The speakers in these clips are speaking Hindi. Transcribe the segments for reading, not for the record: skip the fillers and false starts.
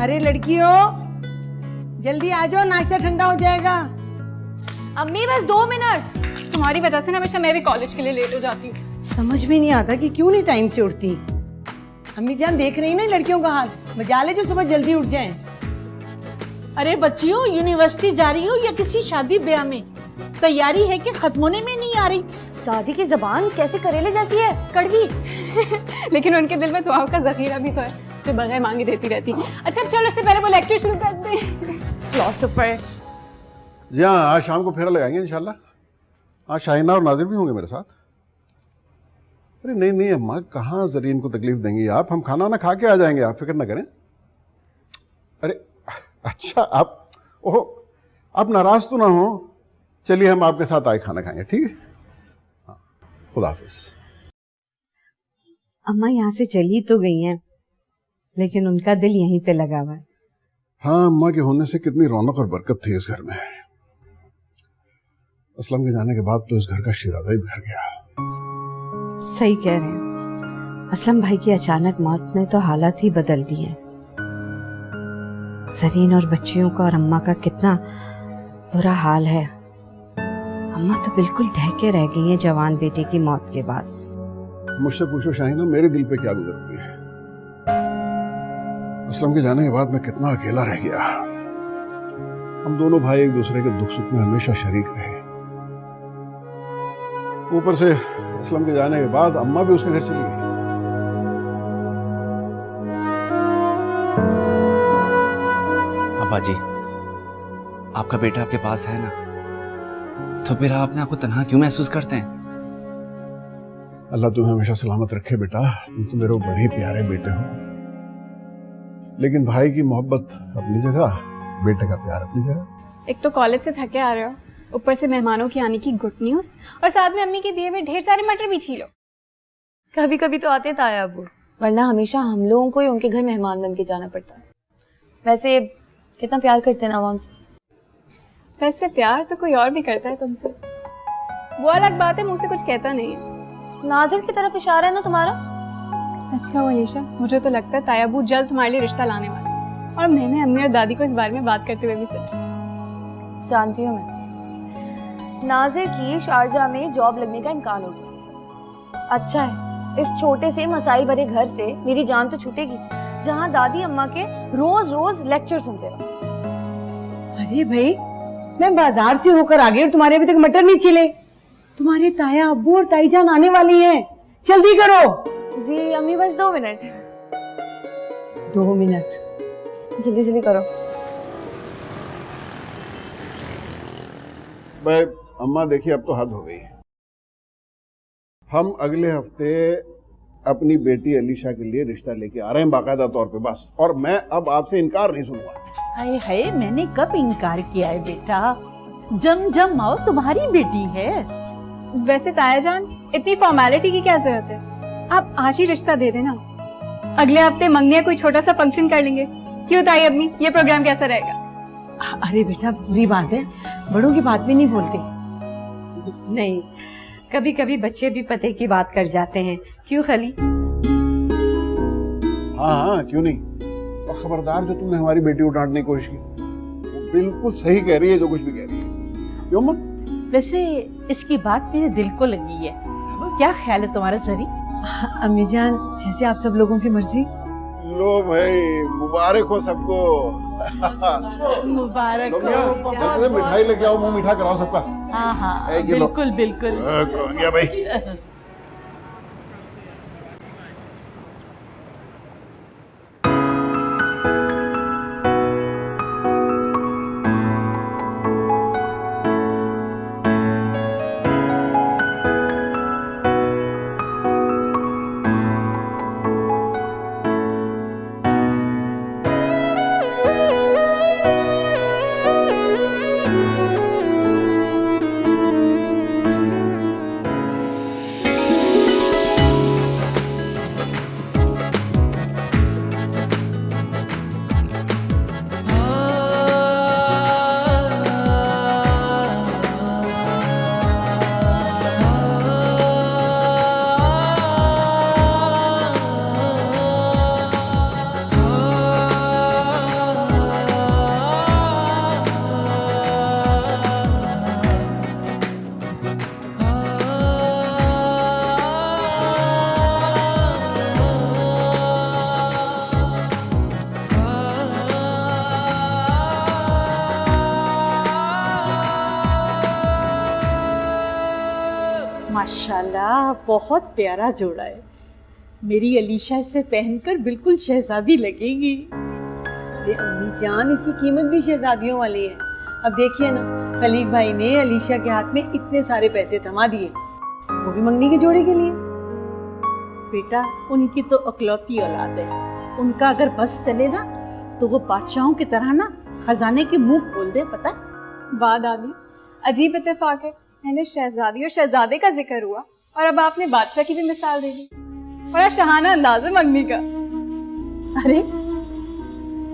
अरे लड़कियों, जल्दी आ जाओ, नाश्ता ठंडा हो जाएगा। अम्मी बस 2 मिनट। तुम्हारी वजह से ना हमेशा मैं भी कॉलेज के लिए लेट हो जाती हूँ। समझ में नहीं आता कि क्यों नहीं टाइम से उठती। अम्मी जान देख रही ना लड़कियों का हाल, मजाले जो सुबह जल्दी उठ जाएं। अरे बच्चियों, यूनिवर्सिटी जा रही हो या किसी शादी ब्याह में? तैयारी है कि खत्म होने में नहीं आ रही? दादी की जबान कैसे करेले जैसी है, कड़वी। लेकिन उनके दिल में दुआओं का जखीरा भी तो है जो बगैर मांगे देती रहती। अच्छा चलो, इससे पहले वो लेक्चर शुरू कर दे। फिलोसोफर। जी हाँ, आज शाम को फेरा लगाएंगे इंशाल्लाह। आज शाहिना और नादिर भी होंगे मेरे साथ। अरे नहीं नहीं अम्मा, कहाँ जरीन को तकलीफ देंगी आप? हम खाना ना खा के आ जाएंगे, आप फिक्र ना करें। अरे अच्छा, आप नाराज तो ना हो। चलिए हम आपके साथ आए खाना खाएंगे, ठीक है? हाँ, खुदा हाफिज। अम्मा यहाँ से चली तो गई हैं, लेकिन उनका दिल यहीं पे लगा हुआ है। हाँ, अम्मा के होने से कितनी रौनक और बरकत थी इस घर में। असलम के जाने के बाद तो इस घर का शिराजा ही बिखर गया। सही कह रहे हैं, असलम भाई की अचानक मौत ने तो हालात ही बदल दिए। जरीन और बच्चियों का और अम्मा का कितना बुरा हाल है। अम्मा तो बिल्कुल ढह रह गई हैं जवान बेटे की मौत के बाद। मुझसे पूछो शाहिना, मेरे दिल पे क्या गुजरती है। असलम के जाने के बाद मैं कितना अकेला रह गया। हम दोनों भाई एक दूसरे के दुख सुख में हमेशा शरीक रहे। ऊपर से असलम के जाने के बाद अम्मा भी उसके घर चली गई। अब्बा जी, आपका बेटा आपके पास है ना, तो फिर आप अपने आप को तन्हा क्यों महसूस करते हैं? अल्लाह तुम्हें हमेशा सलामत रखे बेटा। तुम तो मेरे बड़े प्यारे बेटे हो। लेकिन भाई की मोहब्बत अपनी जगह, बेटे का प्यार अपनी जगह। एक तो कॉलेज से थके आ रहे हो, ऊपर से मेहमानों की आने की गुड न्यूज, और साथ में अम्मी के दिए हुए ढेर सारे मटर भी छीलो। कभी कभी तो आते ताया अबू, वरना हमेशा हम लोगों को ही उनके घर मेहमान बन के जाना पड़ता है। वैसे कितना प्यार करते हैं ना आवाम से। वैसे प्यार तो कोई और भी करता है तुमसे, वो अलग बात है, मुंह से कुछ कहता नहीं है। नाजिर की तरफ इशारा है ना तुम्हारा? सच कहो अलीशा, मुझे तो लगता है तायाबू जल्द तुम्हारे लिए रिश्ता लाने वाला है। और मैंने अम्मी और दादी को इस बारे में बात करते हुए भी सुना। जानती हूँ मैं, नाजिर की शारजा में जॉब लगने का इम्कान हो गया। अच्छा है, इस छोटे से मसाइल भरे घर से मेरी जान तो छूटेगी, जहाँ दादी अम्मा के रोज रोज लेक्चर सुनते रहो। अरे भाई, मैं बाजार से होकर आ गई और तुम्हारे अभी तक मटर नहीं छिले। तुम्हारे ताया अब्बू और ताई जान आने वाली हैं, जल्दी करो। जी अम्मी, बस 2 मिनट। 2 मिनट? जल्दी जल्दी करो। भाई अम्मा देखिए, अब तो हद हो गई। हम अगले हफ्ते अपनी बेटी अलीशा के लिए रिश्ता लेके आ रहे हैं बाकायदा तौर पे, बस। और मैं अब आपसे इनकार नहीं सुनूंगा। हाय हाय, मैंने कब इनकार किया है बेटा? जम जम आओ, तुम्हारी बेटी है। वैसे ताया जान, इतनी फॉर्मेलिटी की क्या जरूरत है? आप आज ही रिश्ता दे देना, अगले हफ्ते मंगनी कोई छोटा सा फंक्शन कर लेंगे। क्यों ताई अम्मी, ये प्रोग्राम कैसा रहेगा? अरे बेटा, बुरी बात है, बड़ों की बात भी नहीं बोलते। नहीं, कभी कभी बच्चे भी पते की बात कर जाते हैं। क्यों खली? हाँ हाँ, क्यों नहीं। और खबरदार, जो तुमने हमारी बेटी को डांटने की कोशिश की, वो बिल्कुल सही कह रही है जो कुछ भी कह रही है। क्यों मां? वैसे इसकी बात मेरे दिल को लगी है। क्या ख्याल है तुम्हारा जरी? अम्मी जान, जैसे आप सब लोगों की मर्जी। लो भाई, मुबारक हो सबको। मुबारक लो हो। मियां, जल्दी से मिठाई लेके आओ, मुंह मीठा कराओ सबका। हाँ हाँ, ये लो। बिल्कुल बिल्कुल। कौन गया भाई? माशाल्लाह, बहुत प्यारा जोड़ा है। मेरी अलीशा इसे पहनकर बिल्कुल शहजादी लगेगी। अरे अम्मी जान, इसकी कीमत भी शहजादियों वाली है। अब देखिए ना, खलीक भाई ने अलीशा के हाथ में इतने सारे पैसे थमा दिए, वो भी मंगनी के जोड़े के लिए। बेटा, उनकी तो अकलौती औलाद है। उनका अगर बस चले ना तो वो बादशाहों की तरह ना खजाने के मुंह खोल दे, पता है? वाह दादी, अजीब इत्तेफाक है। पहले शहजादी और शहजादे का जिक्र हुआ और अब आपने बादशाह की भी मिसाल दे दी। बड़ा शहाना अंदाज है मंगनी का। अरे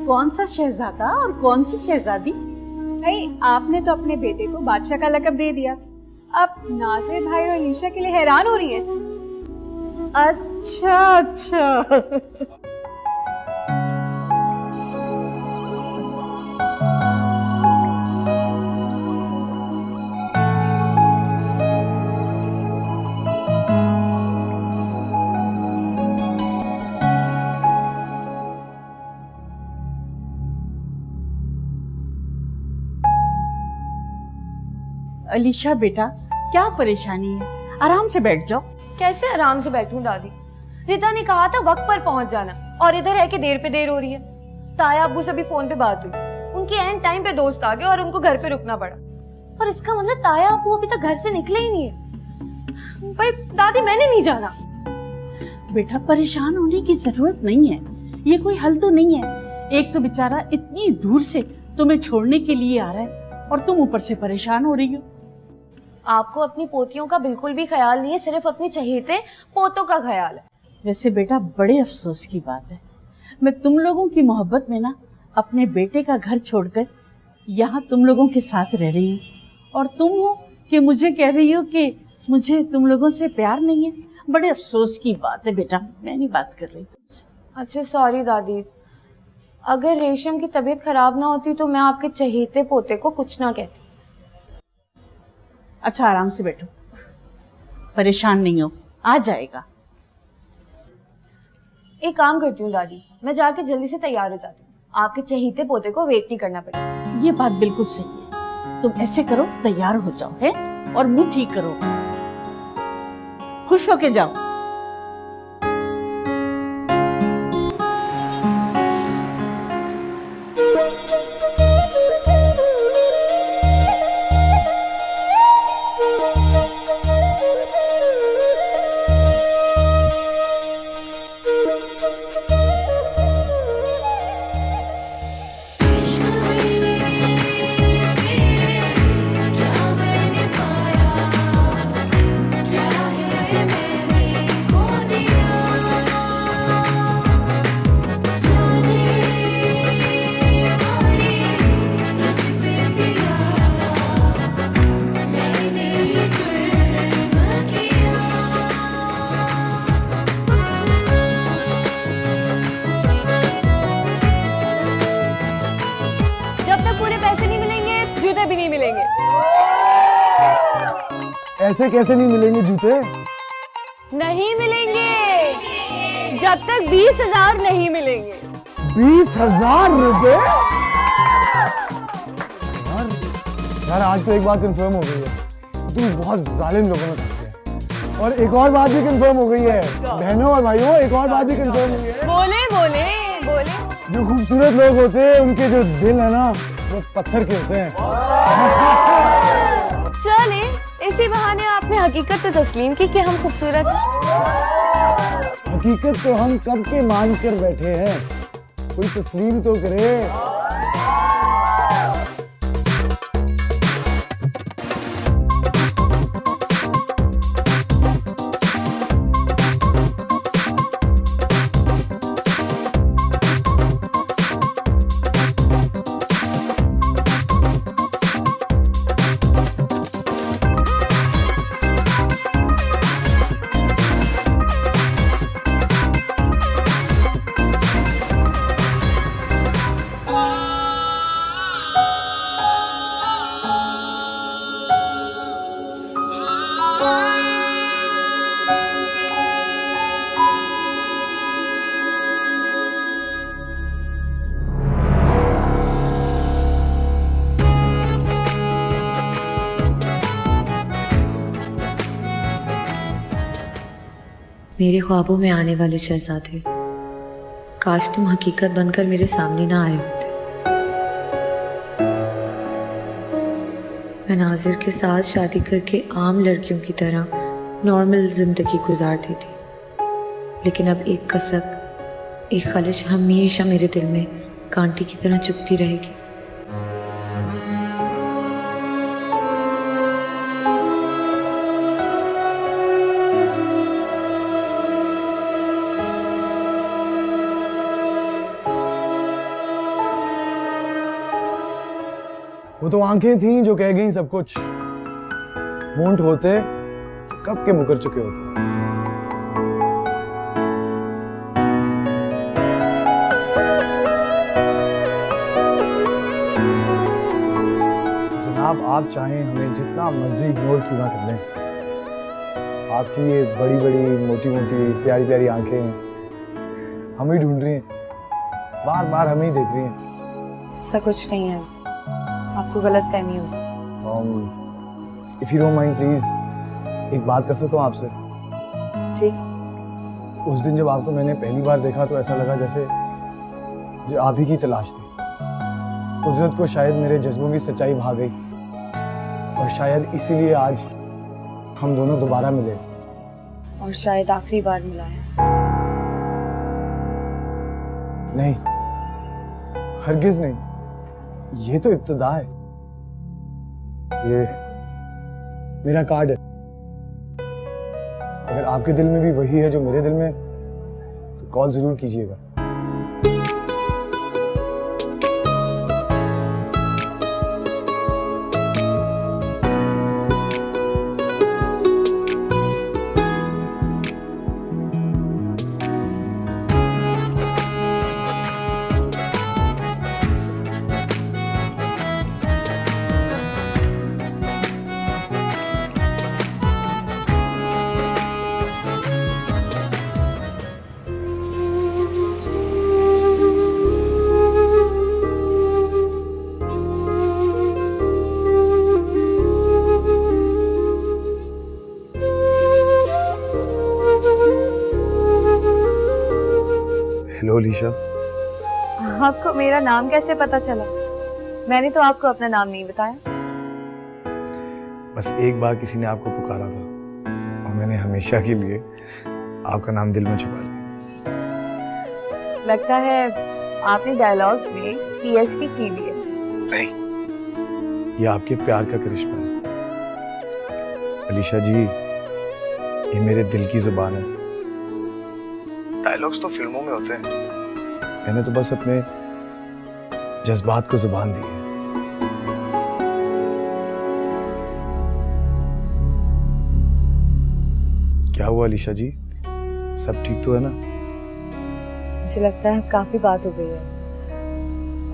कौन सा शहजादा और कौन सी शहजादी? भाई, आपने तो अपने बेटे को बादशाह का लक़ब दे दिया। अब नाज़िर भाई और अलीशा के लिए हैरान हो रही हैं। अच्छा अच्छा। अलीशा बेटा, क्या परेशानी है? आराम से बैठ जाओ। कैसे आराम से बैठूं दादी? रिता ने कहा था वक्त पर पहुंच जाना, और इधर है कि देर पे देर हो रही है। ताया अब्बू से भी फोन पे बात हुई, उनके एंड टाइम पे दोस्त आ गए और उनको घर पे रुकना पड़ा। और इसका मतलब ताया अब्बू अभी तक घर से निकले ही नहीं है। भाई दादी, मैंने नहीं जाना। बेटा, परेशान होने की जरूरत नहीं है, ये कोई हल तो नहीं है। एक तो बेचारा इतनी दूर से तुम्हें छोड़ने के लिए आ रहा है और तुम ऊपर से परेशान हो रही हो। आपको अपनी पोतियों का बिल्कुल भी ख्याल नहीं है, सिर्फ अपने चहेते पोतों का ख्याल है। वैसे बेटा, बड़े अफसोस की बात है, मैं तुम लोगों की मोहब्बत में ना अपने बेटे का घर छोड़कर यहाँ तुम लोगों के साथ रह रही हूँ, और तुम हो कि मुझे कह रही हो कि मुझे तुम लोगों से प्यार नहीं है। बड़े अफसोस की बात है बेटा, मैं नहीं बात कर रही तुमसे। अच्छा सॉरी दादी, अगर रेशम की तबीयत खराब ना होती तो मैं आपके चहेते पोते को कुछ ना कहती। अच्छा, आराम से बैठो, परेशान नहीं हो, आ जाएगा। एक काम करती हूँ दादी, मैं जाके जल्दी से तैयार हो जाती हूँ, आपके चहेते पोते को वेट नहीं करना पड़ेगा। ये बात बिल्कुल सही है। तुम ऐसे करो, तैयार हो जाओ है, और मुंह ठीक करो, खुश होके जाओ। ऐसे कैसे नहीं मिलेंगे जूते? नहीं मिलेंगे जब तक 20,000 नहीं मिलेंगे। 20,000 रुपए? यार आज तो एक बात कंफर्म हो गई है, तुम बहुत जालिम लोगों में फंस गए। और एक और बात भी कंफर्म हो गई है बहनों और भाइयों, एक और बात भी कंफर्म हो गई है। बोले बोले बोले। जो खूबसूरत लोग होते हैं उनके जो दिल है ना, वो पत्थर के होते हैं। चले, इसी बहाने आपने हकीकत तो तस्लीम की कि हम खूबसूरत हैं। हकीकत तो हम कब के मान कर बैठे हैं, कोई तस्लीम तो करे। मेरे ख्वाबों में आने वाले शहजादे, काश तुम हकीकत बनकर मेरे सामने ना आए होते। मैं नाजिर के साथ शादी करके आम लड़कियों की तरह नॉर्मल जिंदगी गुजारती थी, लेकिन अब एक कसक, एक खलिश हमेशा मेरे दिल में कांटे की तरह चुभती रहेगी। वो तो आंखें थीं जो कह गईं सब कुछ, होंठ होते कब के मुकर चुके होते। जनाब आप चाहें हमें जितना मर्जी इग्नोर क्यों ना कर लें, आपकी ये बड़ी बड़ी मोटी मोटी प्यारी प्यारी आंखें हमें ढूंढ रही हैं, बार बार हमें ही देख रही हैं। ऐसा कुछ नहीं है, आपको गलत फहमी होगी। If you don't mind please एक बात कर सकता हूँ आपसे? जी। उस दिन जब आपको मैंने पहली बार देखा तो ऐसा लगा जैसे जो आप ही की तलाश थी। कुदरत को शायद मेरे जज्बों की सच्चाई भा गई और शायद इसीलिए आज हम दोनों दोबारा मिले, और शायद आखिरी बार मिला है। नहीं, हरगिज नहीं, ये तो इब्तिदा है। ये मेरा कार्ड है, अगर आपके दिल में भी वही है जो मेरे दिल में, तो कॉल जरूर कीजिएगा। हेलो अलीशा। आपको मेरा नाम कैसे पता चला? मैंने तो आपको अपना नाम नहीं बताया। बस एक बार किसी ने आपको पुकारा था और मैंने हमेशा के लिए आपका नाम दिल में छुपा लिया। लगता है आपने डायलॉग्स में पीएचडी की भी है। नहीं, ये आपके प्यार का करिश्मा है अलीशा जी, ये मेरे दिल की जुबान है। डायलॉग्स तो फिल्मों में होते हैं, मैंने तो बस अपने जज्बात को जुबान दी है। क्या हुआ अलीशा जी, सब ठीक तो है ना? मुझे लगता है काफी बात हो गई है,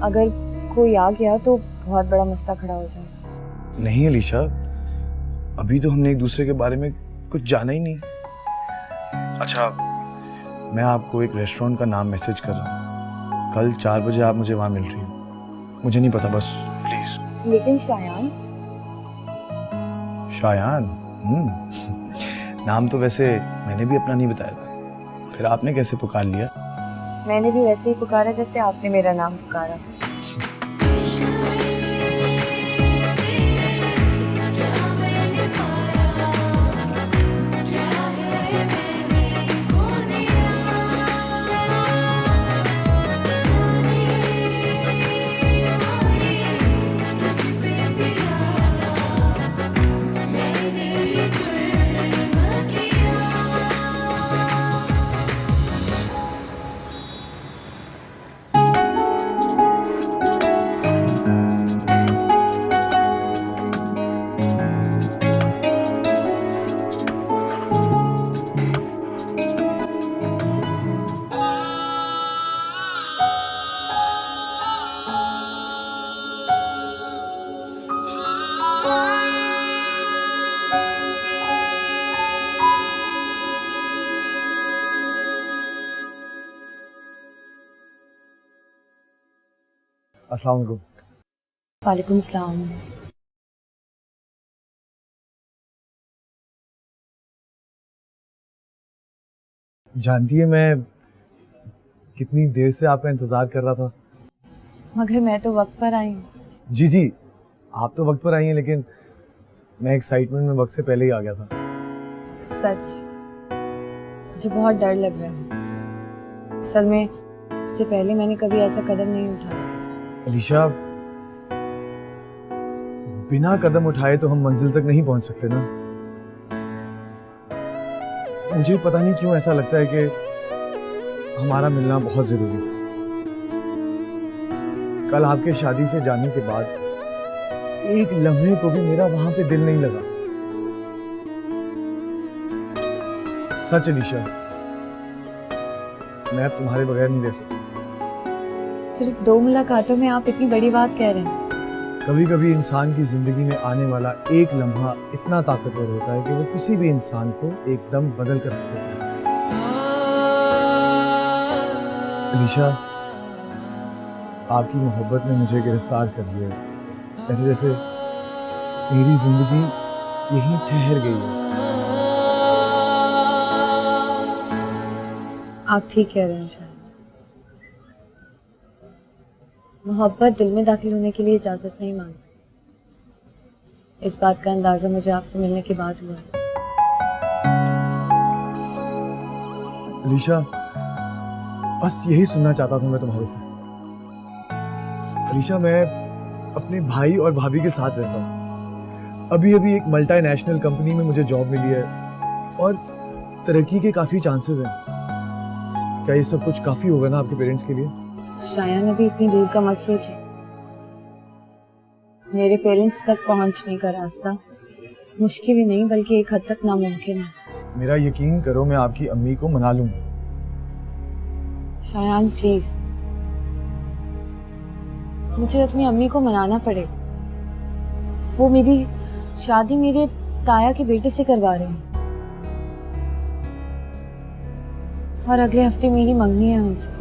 अगर कोई आ गया तो बहुत बड़ा मसला खड़ा हो जाएगा। नहीं अलीशा, अभी तो हमने एक दूसरे के बारे में कुछ जाना ही नहीं। अच्छा, मैं आपको एक रेस्टोरेंट का नाम मैसेज कर रहा हूँ, कल 4 बजे आप मुझे वहां मिल रही हो। मुझे नहीं पता, बस प्लीज। लेकिन शायान? शायान? नाम तो वैसे मैंने भी अपना नहीं बताया था, फिर आपने कैसे पुकार लिया? मैंने भी वैसे ही पुकारा जैसे आपने मेरा नाम पुकारा था। अस्सलाम वालेकुम। वालेकुम सलाम। जानती है मैं कितनी देर से आपका इंतजार कर रहा था। मगर मैं तो वक्त पर आई हूँ। जी जी, आप तो वक्त पर आई हैं, लेकिन मैं एक्साइटमेंट में वक्त से पहले ही आ गया था। सच मुझे बहुत डर लग रहा है। असल में इससे पहले मैंने कभी ऐसा कदम नहीं उठाया। अलीशा, बिना कदम उठाए तो हम मंजिल तक नहीं पहुंच सकते ना। मुझे पता नहीं क्यों ऐसा लगता है कि हमारा मिलना बहुत जरूरी था। कल आपके शादी से जाने के बाद एक लम्हे को भी मेरा वहां पे दिल नहीं लगा। सच अलीशा, मैं अब तुम्हारे बगैर नहीं रह सकता। सिर्फ 2 मुलाकातों में आप इतनी बड़ी बात कह रहे हैं। कभी कभी इंसान की जिंदगी में आने वाला एक लम्हा इतना ताकतवर होता है कि वो किसी भी इंसान को एकदम बदल कर रख देता है। अलीशा, आपकी मोहब्बत ने मुझे गिरफ्तार कर लिया है, ऐसे जैसे मेरी जिंदगी यहीं ठहर गई है। आप ठीक कह रहे हैं शायद। मोहब्बत दिल में दाखिल होने के लिए इजाजत नहीं मांगती। इस बात का अंदाजा मुझे आपसे मिलने के बाद हुआ है। अलीशा, बस यही सुनना चाहता था मैं तुम्हारे से। अलीशा, मैं अपने भाई और भाभी के साथ रहता हूँ। अभी अभी एक मल्टीनेशनल कंपनी में मुझे जॉब मिली है और तरक्की के काफ़ी चांसेस हैं। क्या ये सब कुछ काफ़ी होगा ना आपके पेरेंट्स के लिए? शायद अभी इतनी दूर का मत सोचे। मेरे पेरेंट्स तक पहुंचने का रास्ता मुश्किल ही नहीं बल्कि एक हद तक नामुमकिन है। मेरा यकीन करो, मैं आपकी अम्मी को मना लूंगा। शायान प्लीज, मुझे अपनी अम्मी को मनाना पड़ेगा। वो मेरी शादी मेरे ताया के बेटे से करवा रहे हैं और अगले हफ्ते मेरी मंगनी है उनसे।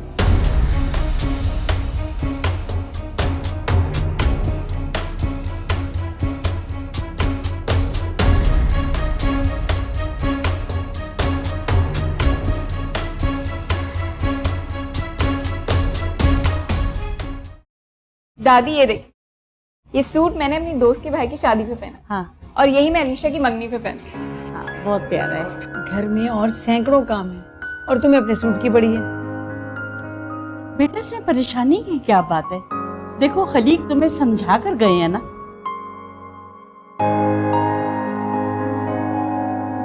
दादी ये देख, ये सूट मैंने अपनी दोस्त के भाई की शादी पे पहना हाँ और यही मैं अलीशा की मंगनी पे पहना। हाँ, बहुत प्यारा है। घर में और सैकड़ों काम है और तुम्हें अपने सूट की पड़ी है। बेटा, इसमें परेशानी की क्या बात है? देखो, खलीक तुम्हें समझा कर गए हैं ना।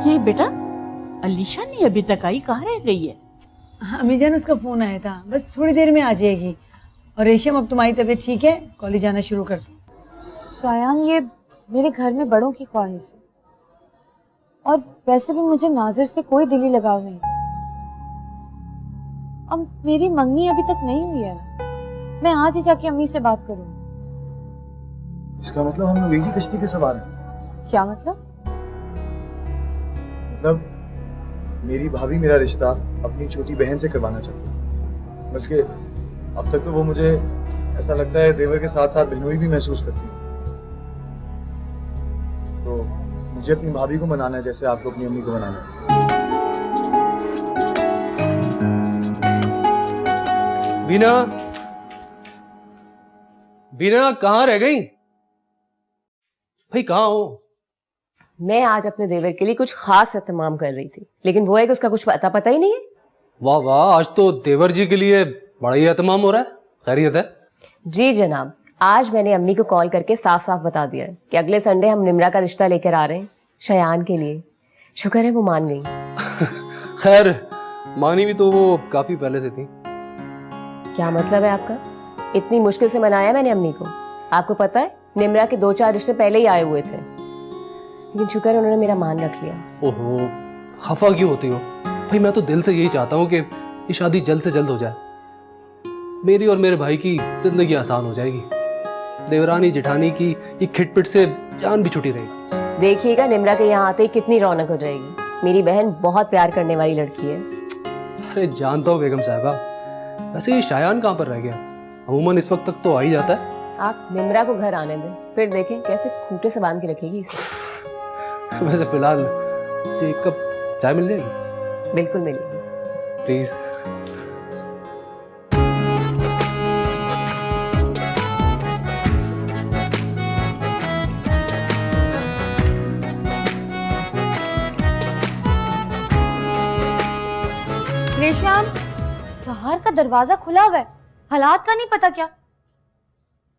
ये बेटा, अलीशा नहीं अभी तक आई, कहाँ रह गई है? अम्मी जान, उसका फोन आया था, बस थोड़ी देर में आ जाएगी। और रेशम, अब तुम्हारी तबीयत ठीक है? कॉलेज जाना शुरू कर दो। शायान, ये मेरे घर में बड़ों की ख्वाहिश है और वैसे भी मुझे नाजिर से कोई दिली लगाव नहीं। अब मेरी मंगनी अभी तक नहीं हुई है ना, मैं आज ही जाके अम्मी से बात करूँ। इसका मतलब हम लोग एक ही कश्ती के सवार हैं। क्या मतलब? मतलब मेरी भाभी मेरा रिश्ता अपनी छोटी बहन से करवाना चाहती है, बल्कि अब तक तो वो मुझे ऐसा लगता है देवर के साथ साथ बहनोई भी महसूस करती है। तो मुझे अपनी भाभी को मनाना है जैसे आपको अपनी अम्मी को मनाना है। बीना, बीना कहाँ रह गई भाई? कहाँ हो? मैं आज अपने देवर के लिए कुछ खास एहतमाम कर रही थी, लेकिन वो है कि उसका कुछ पता ही नहीं है। वाह वाह, आज तो देवर जी के लिए बड़ा ही एहतमाम हो रहा है। खैरियत है? जी जनाब, आज मैंने अम्मी को कॉल करके साफ साफ बता दिया है कि अगले संडे हम निम्रा का रिश्ता लेकर आ रहे हैं शयान के लिए। शुक्र है वो मान गई। खैर, मानी भी तो वो काफी पहले से थी। क्या मतलब है आपका? इतनी मुश्किल से मनाया मैंने अम्मी को। आपको पता है निम्रा के 2-4 रिश्ते पहले ही आए हुए थे, लेकिन शुक्र है उन्होंने मेरा मान रख लिया। ओहो, खफा क्यों होती हो भाई? मैं तो दिल से यही चाहता हूँ कि ये शादी जल्द से जल्द हो जाए। मेरी और मेरे भाई की जिंदगी आसान हो जाएगी। देवरानी जेठानी की ये खिटपिट से जान भी छुटी रहेगी। देखिएगा निम्रा के यहाँ आते ही कितनी रौनक हो जाएगी। मेरी बहन बहुत प्यार करने वाली लड़की है। अरे जानता हूँ बेगम साहबा, वैसे ये शायान कहाँ पर रह गया? अमूमन इस वक्त तक तो आ ही जाता है। आप निम्रा को घर आने दें, फिर देखें कैसे खूंटे से बांध के रखेगी इसे। वैसे फिलहाल एक कप चाय मिल जाएगी? बिल्कुल मिलेगी। प्लीज। रेशम, बाहर का दरवाजा खुला हुआ है, हालात का नहीं पता क्या।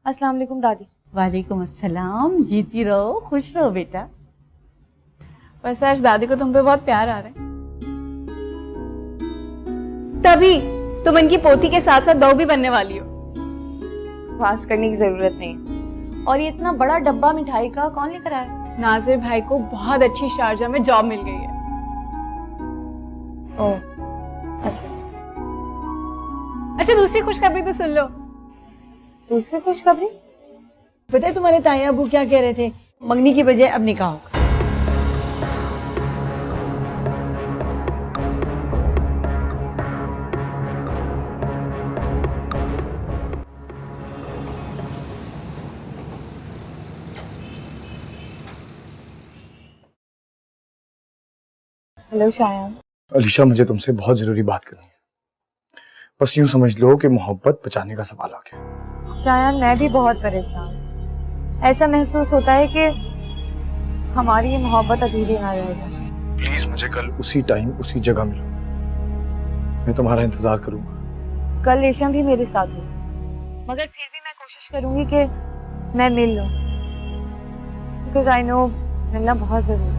अस्सलाम वालेकुम दादी। वालेकुम अस्सलाम, जीती रहो, खुश रहो बेटा। वैसे आज दादी को तुम पे बहुत प्यार आ रहा है, तभी तुम इनकी पोती के साथ साथ बहू भी बनने वाली हो। पास करने की जरूरत नहीं। और ये इतना बड़ा डब्बा मिठाई का कौन लेकर आया? नाजिर भाई को बहुत अच्छी शारजा में जॉब मिल गई है। ओह अच्छा। अच्छा, दूसरी खुशखबरी तो सुन लो। दूसरी खुशखबरी? पता है तुम्हारे ताया अबू क्या कह रहे थे? मंगनी की बजाय अब निकाह होगा। हेलो शायान। अलीशा, मुझे तुमसे बहुत ज़रूरी बात करनी है। बस यूं समझ लो कि मोहब्बत बचाने का सवाल आ गया। शायान, मैं भी बहुत परेशान। ऐसा महसूस होता है कि हमारी ये मोहब्बत अधूरी ना रह जाए। प्लीज मुझे कल उसी टाइम उसी जगह मिलो, मैं तुम्हारा इंतजार करूंगा। कल रेशम भी मेरे साथ हो, मगर फिर भी मैं कोशिश करूंगी कि मैं मिल लूं, बिकॉज आई नो मिलना बहुत जरूरी है।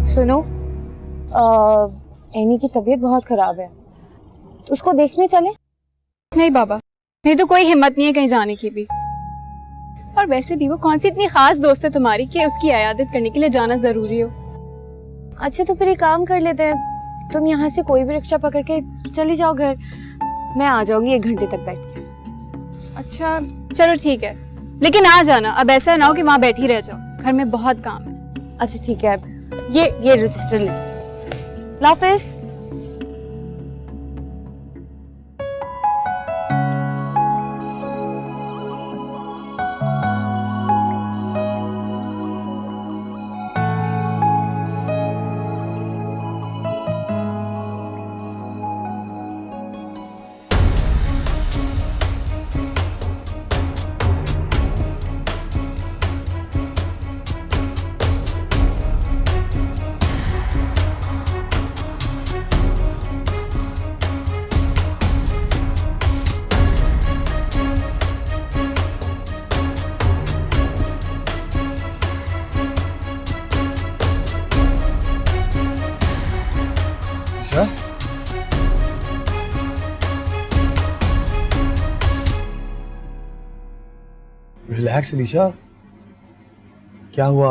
सुनो, एनी की तबीयत बहुत खराब है, तो उसको देखने चले? नहीं बाबा, मेरी तो कोई हिम्मत नहीं है कहीं जाने की भी। और वैसे भी वो कौन सी इतनी खास दोस्त है तुम्हारी कि उसकी इयादत करने के लिए जाना जरूरी हो? अच्छा, तो फिर एक काम कर लेते हैं, तुम यहाँ से कोई भी रिक्शा पकड़ के चली जाओ घर, मैं आ जाऊंगी 1 घंटे तक बैठ के। अच्छा चलो ठीक है, लेकिन आ जाना, अब ऐसा ना हो कि वहाँ बैठी रह जाओ, घर में बहुत काम है। अच्छा ठीक है, ये रजिस्टर ले लीजिए। लाफिज। रिलैक्स अलीशा, क्या हुआ?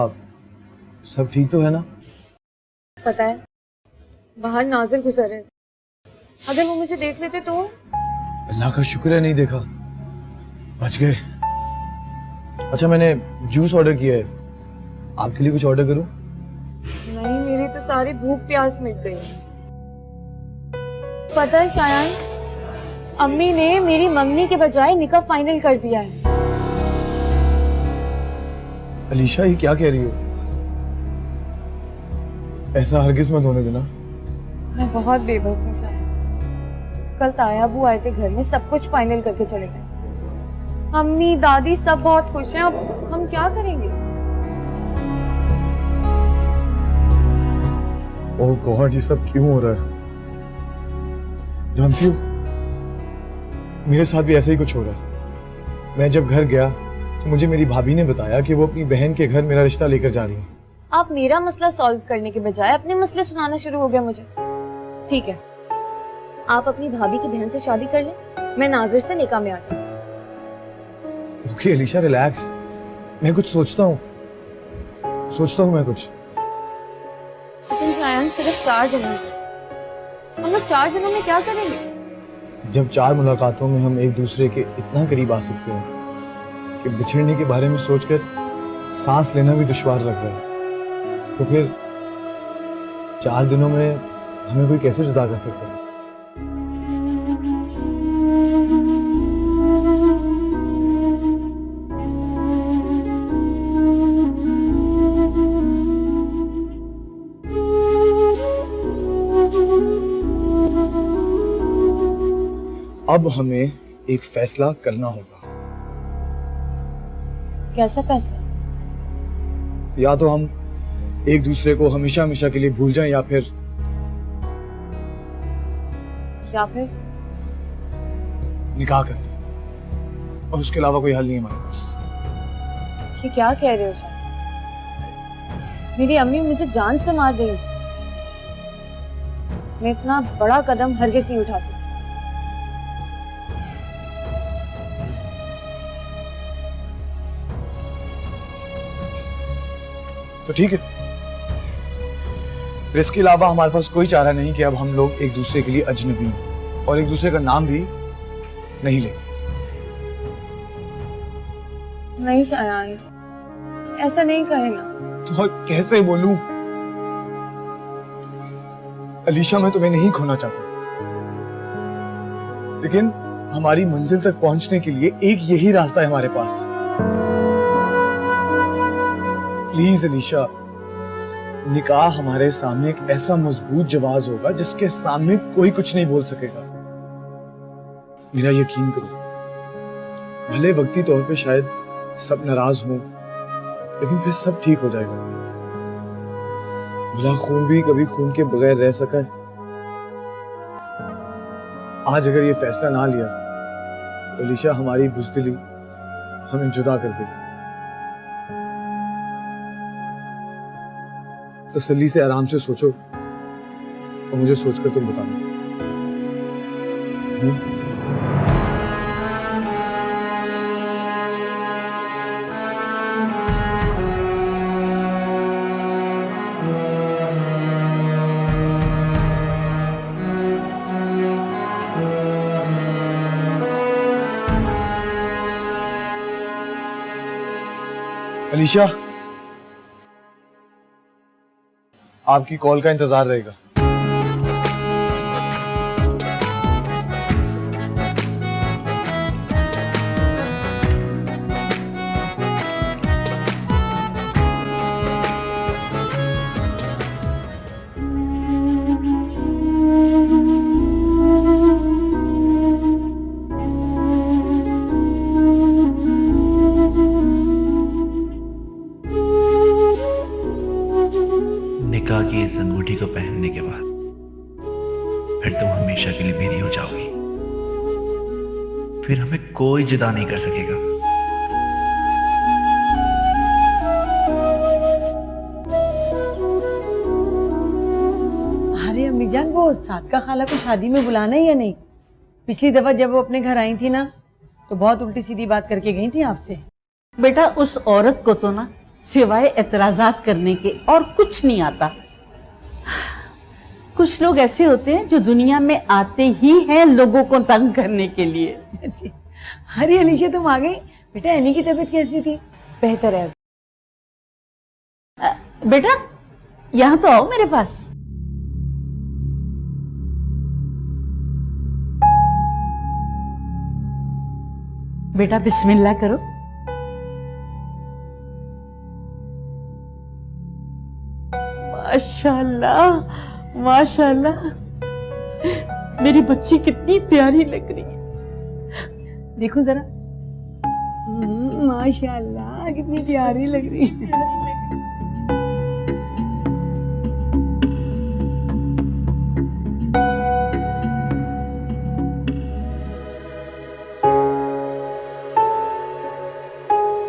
सब ठीक तो है ना? पता है, बाहर नाजिर गुजर रहे थे, अगर वो मुझे देख लेते तो। अल्लाह का शुक्र है नहीं देखा, बच गए। अच्छा, मैंने जूस ऑर्डर किया है, आपके लिए कुछ ऑर्डर करूं? नहीं, मेरी तो सारी भूख प्यास मिट गई। पता है शायान, अम्मी ने मेरी मंगनी के बजाय निकाह फाइनल कर दिया है। अलीशा, ये क्या कह रही हो? ऐसा हरगिज मत होने देना। मैं बहुत बेबस हूँ शायान। कल ताया अबू आए थे घर में, सब कुछ फाइनल करके चले गए। अम्मी दादी सब बहुत खुश हैं, अब हम क्या करेंगे? ओह गॉड, ये सब क्यों हो रहा है? जानती हो, मेरे साथ भी ऐसा ही कुछ हो रहा है। मैं जब घर गया तो मुझे मेरी भाभी ने बताया कि वो अपनी बहन के घर मेरा रिश्ता लेकर जा रही है। आप मेरा मसला सॉल्व करने के बजाय अपने मसले सुनाना शुरू हो गए मुझे। ठीक है, आप अपनी भाभी की बहन से शादी कर लें, मैं नाजिर से निकाह में आ जाऊंगी। ओके अलीशा, रिलैक्स, मैं कुछ सोचता हूँ मैं कुछ। लेकिन शायद सिर्फ 4 दिन हैं। हम लोग 4 दिनों में क्या करेंगे? जब 4 मुलाकातों में हम एक दूसरे के इतना करीब आ सकते हैं कि बिछड़ने के बारे में सोचकर सांस लेना भी दुश्वार लग रहा है, तो फिर 4 दिनों में हमें कोई कैसे जुदा कर सकता है? अब हमें एक फैसला करना होगा। कैसा फैसला? या तो हम एक दूसरे को हमेशा हमेशा के लिए भूल जाएं या फिर निकाह कर लें। और उसके अलावा कोई हल नहीं है हमारे पास। ये क्या कह रहे हो सर? मेरी अम्मी मुझे जान से मार देंगी। मैं इतना बड़ा कदम हरगिज नहीं उठा सकती। तो ठीक है, फिर इसके अलावा हमारे पास कोई चारा नहीं कि अब हम लोग एक दूसरे के लिए अजनबी हैं और एक दूसरे का नाम भी नहीं लेंगे। नहीं शायान, ऐसा नहीं कहे ना। तो और कैसे बोलूं? अलीशा, मैं तुम्हें नहीं खोना चाहता, लेकिन हमारी मंजिल तक पहुंचने के लिए एक यही रास्ता है हमारे पास। प्लीज अलीशा, निकाह हमारे सामने एक ऐसा मजबूत जवाब होगा जिसके सामने कोई कुछ नहीं बोल सकेगा। मेरा यकीन करो, भले वक्ती तौर पे शायद सब नाराज हों, लेकिन फिर सब ठीक हो जाएगा। भला खून भी कभी खून के बगैर रह सका है। आज अगर ये फैसला ना लिया तो अलीशा हमारी बुज़दिली हमें जुदा कर देगी। तसल्ली से आराम से सोचो और मुझे सोचकर तुम बताना। अलीशा, आपकी कॉल का इंतजार रहेगा। निकाह की इस अंगूठी को पहनने के बाद फिर तुम हमेशा के लिए मेरी हो जाओगी। फिर हमें कोई जुदा नहीं कर सकेगा। अरे अम्मी जान, वो सादका खाला को शादी में बुलाना है या नहीं? पिछली दफा जब वो अपने घर आई थी ना, तो बहुत उल्टी सीधी बात करके गई थी आपसे। बेटा, उस औरत को तो ना सिवाय एतराजात करने के और कुछ नहीं आता। कुछ लोग ऐसे होते हैं जो दुनिया में आते ही हैं लोगों को तंग करने के लिए। जी। अरे अलीशा, तुम आ गई। बेटा, एनी की तबीयत कैसी थी? बेहतर है। बेटा, यहाँ तो आओ मेरे पास। बेटा, बिस्मिल्लाह करो। माशाल्लाह, माशाल्लाह, मेरी बच्ची कितनी प्यारी लग रही है। देखो जरा। माशाल्लाह, कितनी प्यारी लग रही है।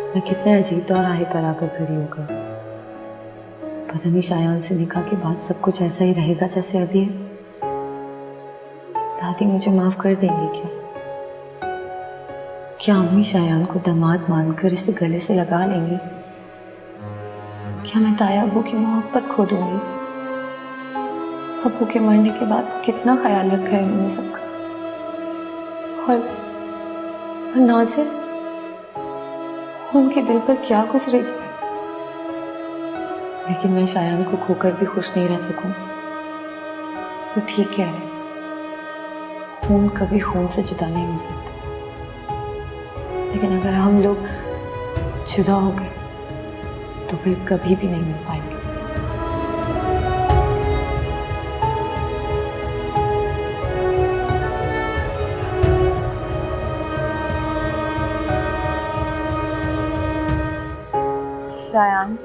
मैं कितने अजीब दौर आए पर आकर खड़ी होकर। पता नहीं शायान से निकाह के बाद सब कुछ ऐसा ही रहेगा जैसे अभी है। दादी मुझे माफ कर देंगे क्या? क्या अम्मी शायान को दामाद मानकर इसे गले से लगा लेंगी? क्या मैं ताया अबू की मोहब्बत खो दूंगी? अबू के मरने के बाद कितना ख्याल रखा है इन्होंने सबका। और नाज़िर, उनके दिल पर क्या गुजरेगी? लेकिन मैं शायान को खोकर भी खुश नहीं रह सकूं। वो ठीक कह रहे, खून कभी खून से जुदा नहीं हो सकता। लेकिन अगर हम लोग जुदा हो गए तो फिर कभी भी नहीं मिल पाएंगे। गुस्सा आयान?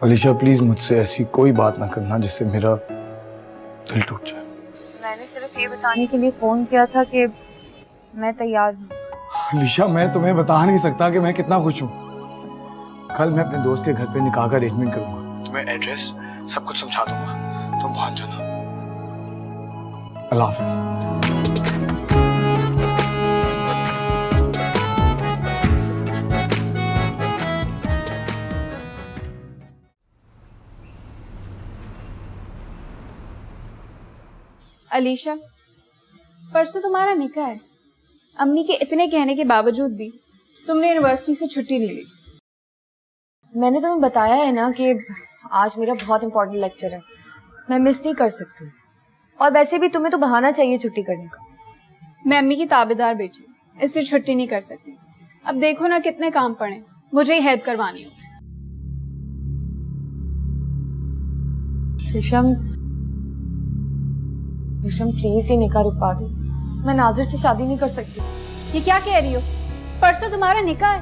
अलीशा प्लीज मुझसे ऐसी कोई बात ना करना जिससे मेरा दिल टूट जाए। मैंने सिर्फ ये बताने के लिए फोन किया था कि मैं तैयार हूँ। अलीशा मैं तुम्हें बता नहीं सकता कि मैं कितना खुश हूँ। कल मैं अपने दोस्त के घर पे निकाह का अरेंजमेंट करूंगा, तुम्हें एड्रेस सब कुछ समझा दूंगा, तुम पहुंच जाना। अल्लाह हाफिज। अलीशा, परसों तुम्हारा निकाह है। अम्मी के इतने कहने के बावजूद भी तुमने यूनिवर्सिटी से छुट्टी नहीं ली। मैंने तुम्हें बताया है ना कि आज मेरा बहुत इंपॉर्टेंट लेक्चर है, मैं मिस नहीं कर सकती। और वैसे भी तुम्हें तो बहाना चाहिए छुट्टी करने का। मैं अम्मी की ताबेदार बेटी, इसलिए छुट्टी नहीं कर सकती। अब देखो ना कितने काम पड़े, मुझे ही हेल्प करवानी होगी। रेशम प्लीज ये निकाह रुकवा दो, मैं नाजिर से शादी नहीं कर सकती। ये क्या कह रही हो? परसों तुम्हारा निकाह है,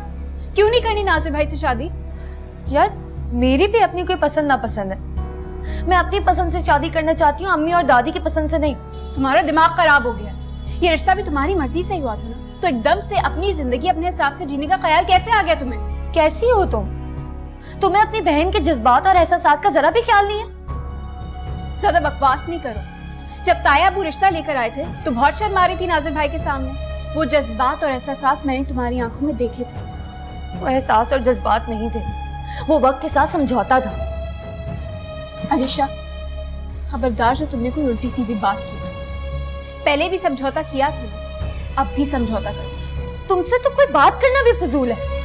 क्यों नहीं करनी नाजिर भाई से शादी? यार मेरी भी अपनी कोई पसंद नापसंद है, मैं अपनी पसंद से शादी करना चाहती हूँ, अम्मी और दादी की पसंद से नहीं। तुम्हारा दिमाग खराब हो गया। ये रिश्ता भी तुम्हारी मर्जी से ही हुआ था ना, तो एकदम से अपनी जिंदगी अपने हिसाब से जीने का ख्याल कैसे आ गया तुम्हें? कैसी हो तुम्हें अपनी बहन के जज्बात और एहसासात का जरा भी ख्याल नहीं है? ज्यादा बकवास नहीं करो। जब ताया अबू रिश्ता लेकर आए थे तो बहुत शर्म आ रही थी नाजिर भाई के सामने। वो जज्बात और एहसासात मैंने तुम्हारी आंखों में देखे थे। वो एहसास और जज्बात नहीं थे, वो वक्त के साथ समझौता था। अलीशा, खबरदार जो तुमने कोई उल्टी सीधी बात की तो। पहले भी समझौता किया था, अब भी समझौता करो। तुमसे तो कोई बात करना भी फजूल है।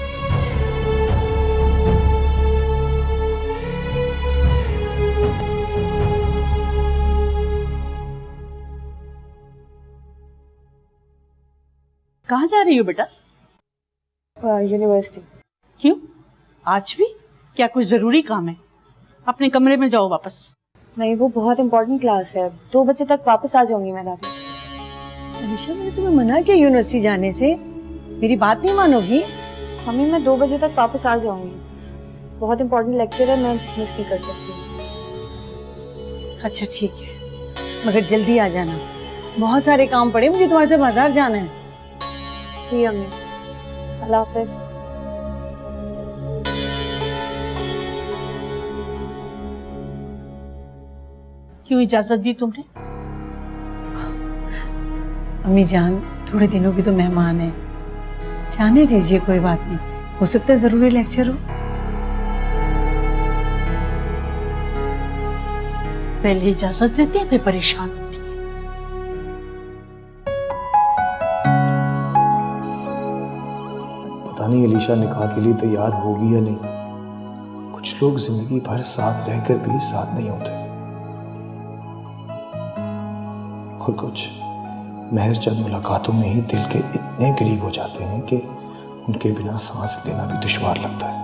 कहाँ जा रही हो बेटा? यूनिवर्सिटी। क्यों? आज भी? क्या कुछ जरूरी काम है? अपने कमरे में जाओ वापस। नहीं, वो बहुत इंपॉर्टेंट क्लास है, 2 बजे तक वापस आ जाऊंगी मैं दादी। अलीशा, मैंने तुम्हें मना किया यूनिवर्सिटी जाने से, मेरी बात नहीं मानोगी? मम्मी मैं 2 बजे तक वापस आ जाऊंगी, बहुत इंपॉर्टेंट लेक्चर है, मैं मिस नहीं कर सकती। अच्छा ठीक है, मगर जल्दी आ जाना, बहुत सारे काम पड़े, मुझे तुम्हारे से बाजार जाना है। जी अम्मी, अल्लाह हाफिज। क्यों इजाजत दी तुमने? अम्मी जान, थोड़े दिनों की तो मेहमान है, जाने दीजिए, कोई बात नहीं, हो सकता है जरूरी लेक्चर हो। पहले इजाजत देती है फिर परेशान होती है। पता नहीं अलीशा निकाह के लिए तैयार होगी या नहीं। कुछ लोग जिंदगी भर साथ रहकर भी साथ नहीं होते, और कुछ महज चंद मुलाकातों में ही दिल के इतने करीब हो जाते हैं कि उनके बिना सांस लेना भी दुश्वार लगता है।